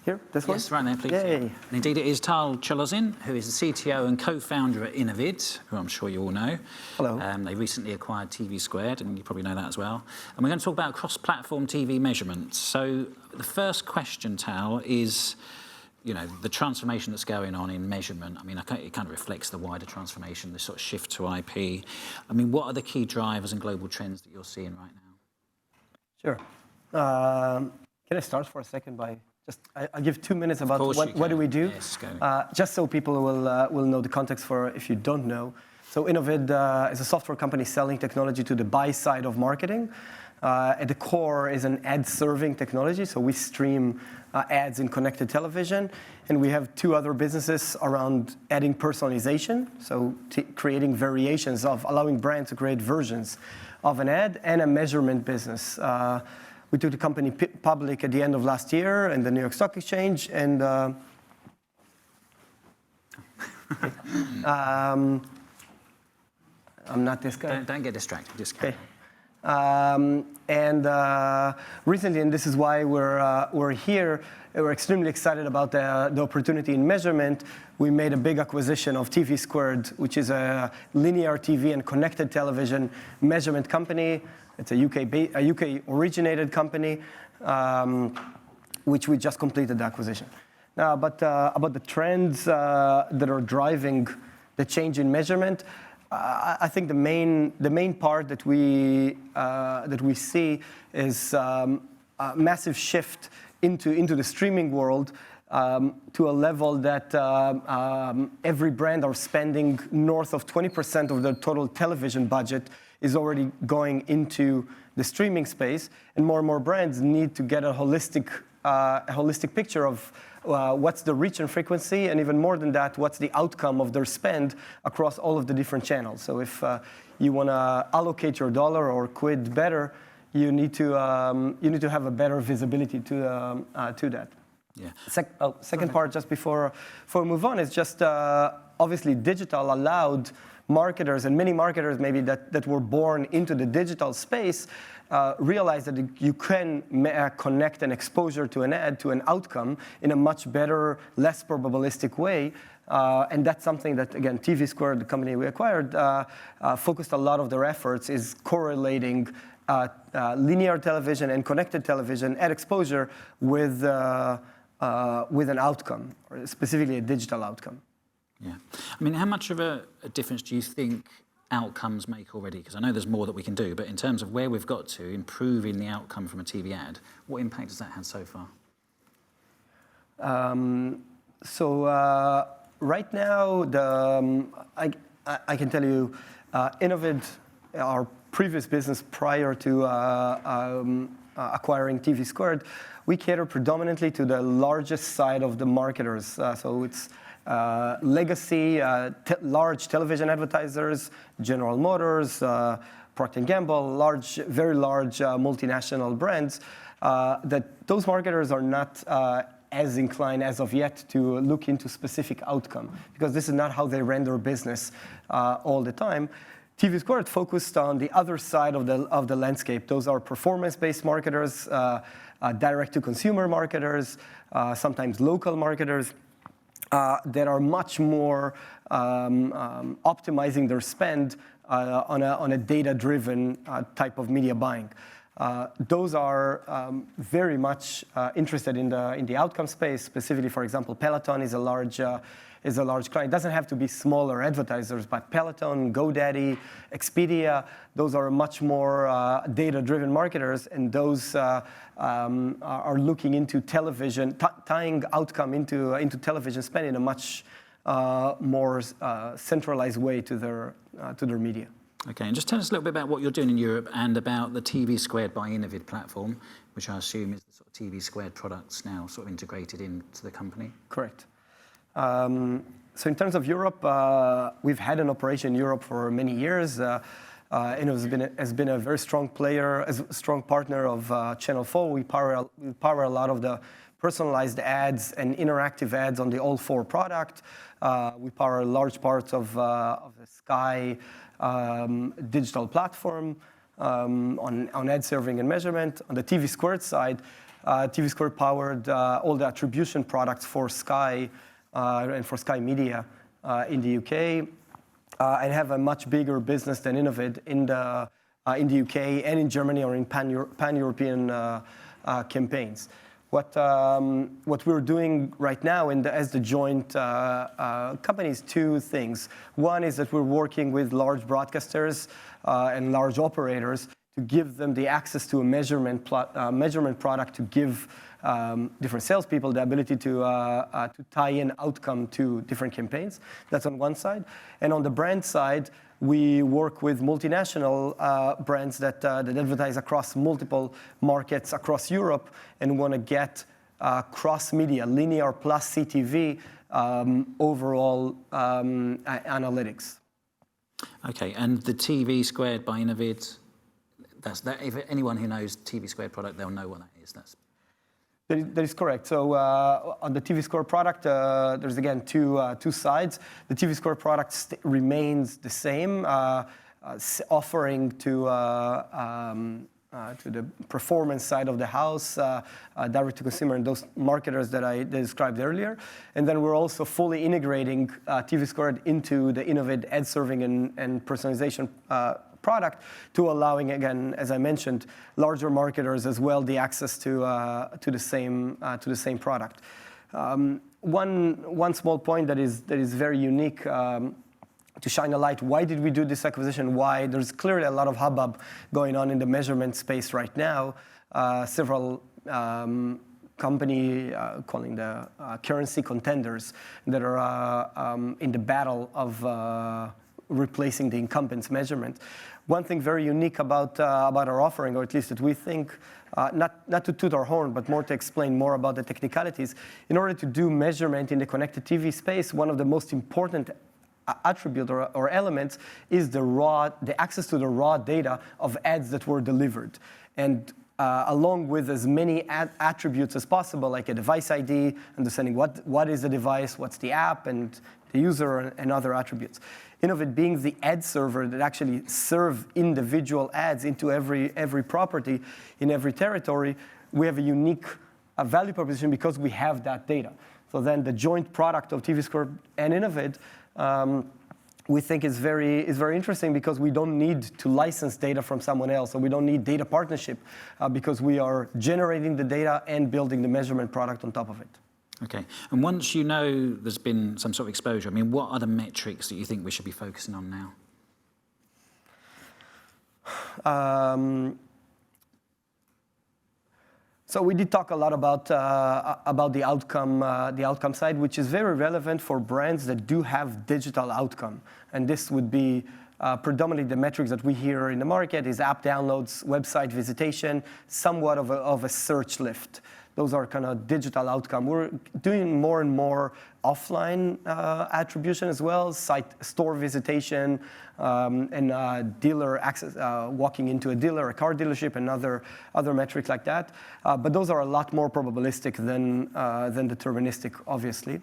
Here, this one? Yes, right there, please. Yay. And indeed, it is Tal Chalozin, who is the CTO and co-founder at Innovate, who I'm sure you all know. Hello. They recently acquired TV Squared, and you probably know that as well. And we're going to talk about cross-platform TV measurement. So the first question, Tal, is, you know, the transformation that's going on in measurement. I mean, it kind of reflects the wider transformation, this sort of shift to IP. I mean, what are the key drivers and global trends that you're seeing right now? Sure. Can I start for a second by I'll give 2 minutes about what do we do, yes, go. Just so people will know the context for if you don't know. So Innovate is a software company selling technology to the buy side of marketing. At the core is an ad-serving technology, so we stream ads in connected television, and we have 2 other businesses around adding personalization, so creating variations of allowing brands to create versions of an ad, and a measurement business. We took the company public at the end of last year in the New York Stock Exchange, and I'm not this guy. Don't get distracted, just go. Okay. Recently, and this is why we're here, we're extremely excited about the opportunity in measurement. We made a big acquisition of TV Squared, which is a linear TV and connected television measurement company. It's a UK originated company, which we just completed the acquisition. Now, but about the trends that are driving the change in measurement, I think the main part that we see is a massive shift into the streaming world to a level that every brand are spending north of 20% of their total television budget is already going into the streaming space, and more brands need to get a holistic picture of what's the reach and frequency, and even more than that, what's the outcome of their spend across all of the different channels. So if you want to allocate your dollar or quid better, you need to have a better visibility to that. Yeah. Second part, just before we move on, is just obviously digital allowed marketers, and many marketers maybe that were born into the digital space, realize that you can connect an exposure to an ad to an outcome in a much better, less probabilistic way. And that's something that, again, TV Squared, the company we acquired, focused a lot of their efforts is correlating linear television and connected television ad exposure with an outcome, or specifically a digital outcome. Yeah. I mean, how much of a difference do you think outcomes make already? Because I know there's more that we can do, but in terms of where we've got to, improving the outcome from a TV ad, what impact has that had so far? Right now, I can tell you, Innovate, our previous business prior to acquiring TV Squared, we cater predominantly to the largest side of the marketers. So it's legacy, large television advertisers, General Motors, Procter & Gamble, very large multinational brands, that those marketers are not as inclined as of yet to look into specific outcome, because this is not how they run their business all the time. TV Squared focused on the other side of the landscape. Those are performance-based marketers, direct-to-consumer marketers, sometimes local marketers, that are much more optimizing their spend on a data-driven type of media buying. Those are very much interested in the outcome space. Specifically, for example, Peloton is a large client. It doesn't have to be smaller advertisers, but Peloton, GoDaddy, Expedia, those are much more data-driven marketers, and those are looking into television, tying outcome into television spend in a much more centralized way to their media. Okay, and just tell us a little bit about what you're doing in Europe and about the TV Squared by Innovate platform, which I assume is the sort of TV Squared products now sort of integrated into the company. Correct. So in terms of Europe, we've had an operation in Europe for many years. And has been a very strong player, a strong partner of Channel 4. We power a lot of the personalized ads and interactive ads on the All 4 product. We power large parts of the Sky digital platform on ad serving and measurement. On the TV Squared side, TV Squared powered all the attribution products for Sky and for Sky Media in the UK, and have a much bigger business than Innovate in the UK and in Germany or in pan-European campaigns. What we're doing right now as the joint company is two things. One is that we're working with large broadcasters and large operators to give them the access to a measurement product to give different salespeople the ability to tie in outcome to different campaigns. That's on one side. And on the brand side, we work with multinational brands that advertise across multiple markets across Europe and want to get cross-media, linear plus CTV, overall analytics. Okay, and the TV Squared by Innovate, if anyone who knows TV Squared product, they'll know what that is. That is correct. So on the TV Squared product, there's again two sides. The TV Squared product remains the same, offering to the performance side of the house, direct to consumer, and those marketers that I described earlier. And then we're also fully integrating TV Squared into the Innovate ad serving and personalization product, to allowing, again, as I mentioned, larger marketers as well the access to the same product. One small point that is very unique, to shine a light. Why did we do this acquisition? Why? There's clearly a lot of hubbub going on in the measurement space right now. Several company calling the currency contenders that are in the battle of replacing the incumbent's measurement. One thing very unique about our offering, or at least that we think, not to toot our horn, but more to explain more about the technicalities. In order to do measurement in the connected TV space, one of the most important attribute or elements is the access to the raw data of ads that were delivered. And along with as many attributes as possible, like a device ID, understanding what is the device, what's the app, and the user, and other attributes. Innovate being the ad server that actually serve individual ads into every property in every territory, we have a unique value proposition because we have that data. So then the joint product of TV Squared and Innovate, we think is very interesting because we don't need to license data from someone else, or we don't need data partnership because we are generating the data and building the measurement product on top of it. Okay, and once you know there's been some sort of exposure, I mean, what are the metrics that you think we should be focusing on now? So we did talk a lot about the outcome side, which is very relevant for brands that do have digital outcome, and this would be predominantly the metrics that we hear in the market is app downloads, website visitation, somewhat of a search lift. Those are kind of digital outcome. We're doing more and more offline attribution as well, store visitation, and dealer access, walking into a dealer, a car dealership, and other metrics like that. But those are a lot more probabilistic than deterministic, obviously.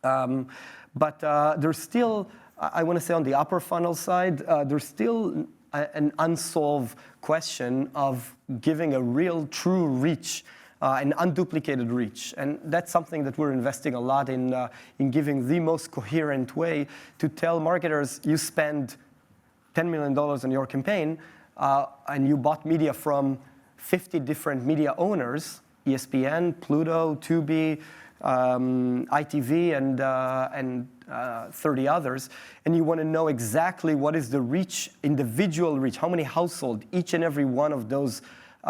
But there's still, I want to say on the upper funnel side, there's still an unsolved question of giving a real, true reach, an unduplicated reach. And that's something that we're investing a lot in giving the most coherent way to tell marketers, you spend $10 million on your campaign, and you bought media from 50 different media owners, ESPN, Pluto, Tubi, ITV, and 30 others, and you want to know exactly what is the reach, individual reach, how many households each and every one of those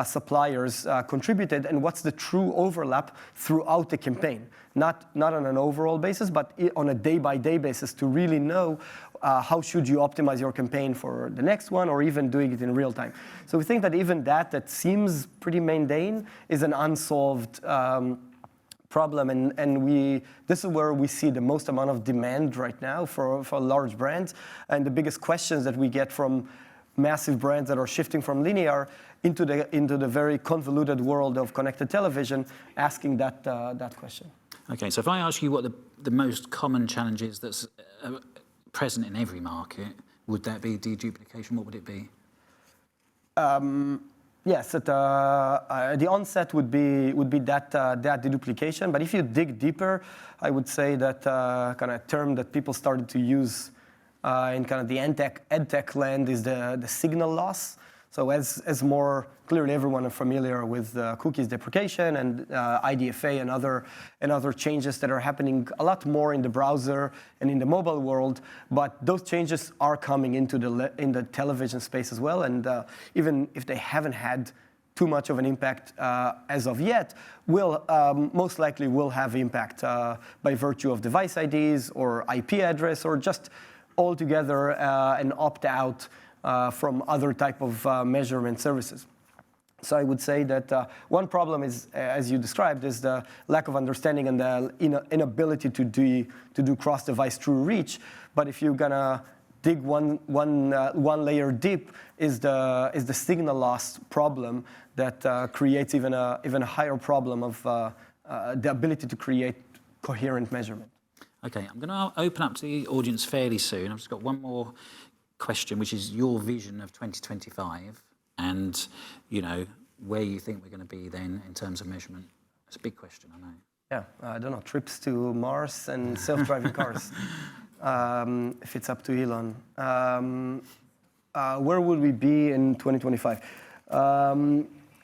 suppliers contributed, and what's the true overlap throughout the campaign. Not on an overall basis, but on a day-by-day basis to really know how should you optimize your campaign for the next one, or even doing it in real time. So we think that even that seems pretty mundane is an unsolved problem, and this is where we see the most amount of demand right now for large brands, and the biggest questions that we get from massive brands that are shifting from linear into the very convoluted world of connected television, asking that question. Okay, so if I ask you what the most common challenge is that's present in every market, would that be deduplication? What would it be? Yes, the onset would be that deduplication. But if you dig deeper, I would say that kind of term that people started to use in kind of the edtech land is the signal loss. So as more clearly everyone is familiar with cookies deprecation and IDFA and other changes that are happening a lot more in the browser and in the mobile world, but those changes are coming into in the television space as well. And even if they haven't had too much of an impact as of yet, will most likely will have impact by virtue of device IDs or IP address or just altogether an opt-out from other type of measurement services. So I would say that one problem is, as you described, is the lack of understanding and the inability to do cross-device true reach. But if you're gonna dig one layer deep, is the signal loss problem that creates even a higher problem of the ability to create coherent measurement. Okay, I'm going to open up to the audience fairly soon. I've just got one more question, which is your vision of 2025 and, where you think we're going to be then in terms of measurement. It's a big question, I know. Yeah, I don't know, trips to Mars and self-driving cars, if it's up to Elon. Where will we be in 2025?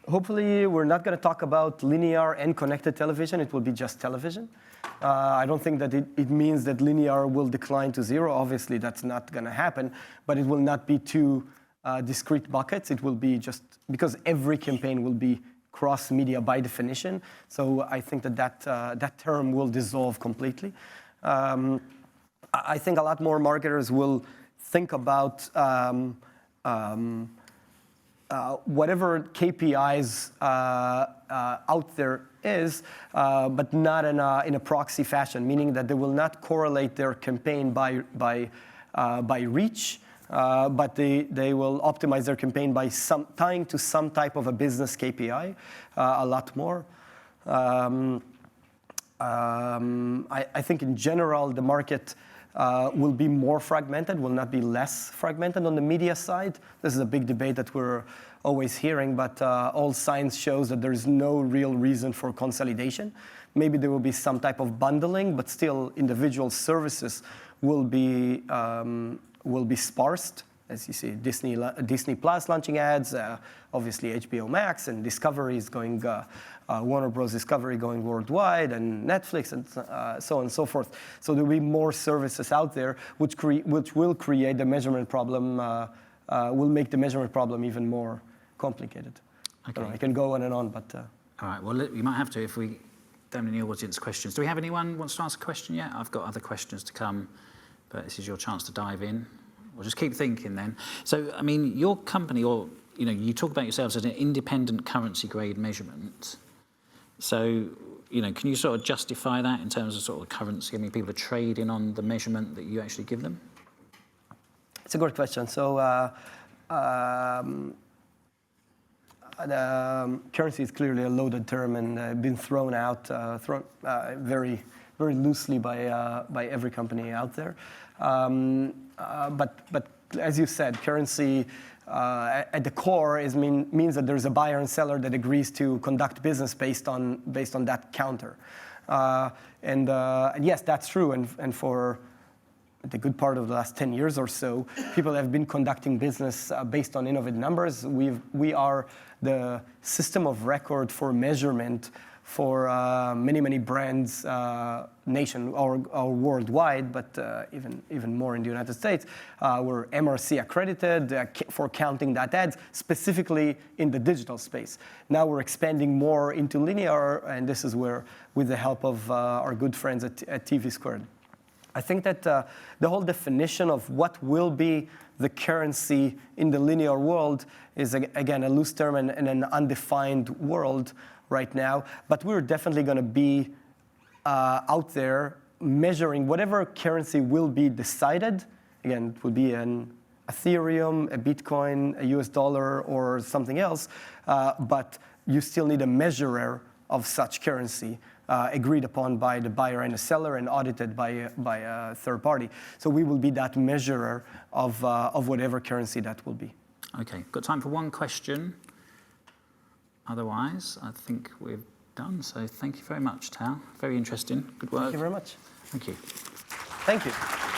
Hopefully, we're not going to talk about linear and connected television. It will be just television. I don't think that it means that linear will decline to zero. Obviously, that's not going to happen, but it will not be two discrete buckets. It will be just because every campaign will be cross-media by definition. So I think that term will dissolve completely. I think a lot more marketers will think about whatever KPIs out there is, but not in a proxy fashion, meaning that they will not correlate their campaign by reach, but they will optimize their campaign by tying to some type of a business KPI a lot more. I think in general the market will be more fragmented, will not be less fragmented on the media side. This is a big debate that we're always hearing, but all science shows that there's no real reason for consolidation. Maybe there will be some type of bundling, but still individual services will be sparse. As you see, Disney Plus launching ads, obviously HBO Max and Discovery is going, Warner Bros. Discovery going worldwide, and Netflix, and so on and so forth. So there will be more services out there, which will create the measurement problem, will make the measurement problem even more complicated. Okay. I can go on and on, but... All right, well, you might have to if we don't have any audience questions. Do we have anyone who wants to ask a question yet? I've got other questions to come, but this is your chance to dive in. Or just keep thinking then. So, I mean, your company, or, you talk about yourselves as an independent currency grade measurement. So, can you sort of justify that in terms of sort of currency? I mean, people are trading on the measurement that you actually give them? It's a good question. So, the currency is clearly a loaded term and been thrown out very, very loosely by every company out there. But as you said, currency at the core means that there's a buyer and seller that agrees to conduct business based on that counter. And yes, that's true. And for the good part of the last 10 years or so, people have been conducting business based on Innovate numbers. We are the system of record for measurement for many brands nation or worldwide, but even more in the United States. We're MRC accredited for counting that ads, specifically in the digital space. Now we're expanding more into linear, and this is where, with the help of our good friends at TV Squared. I think that the whole definition of what will be the currency in the linear world is, again, a loose term and an undefined world right now, but we're definitely going to be out there measuring whatever currency will be decided. Again, it will be an Ethereum, a Bitcoin, a US dollar, or something else, but you still need a measurer of such currency agreed upon by the buyer and the seller and audited by a third party. So we will be that measurer of whatever currency that will be. Okay, got time for one question. Otherwise, I think we're done. So thank you very much, Tal. Very interesting. Good work. Thank you very much. Thank you. Thank you.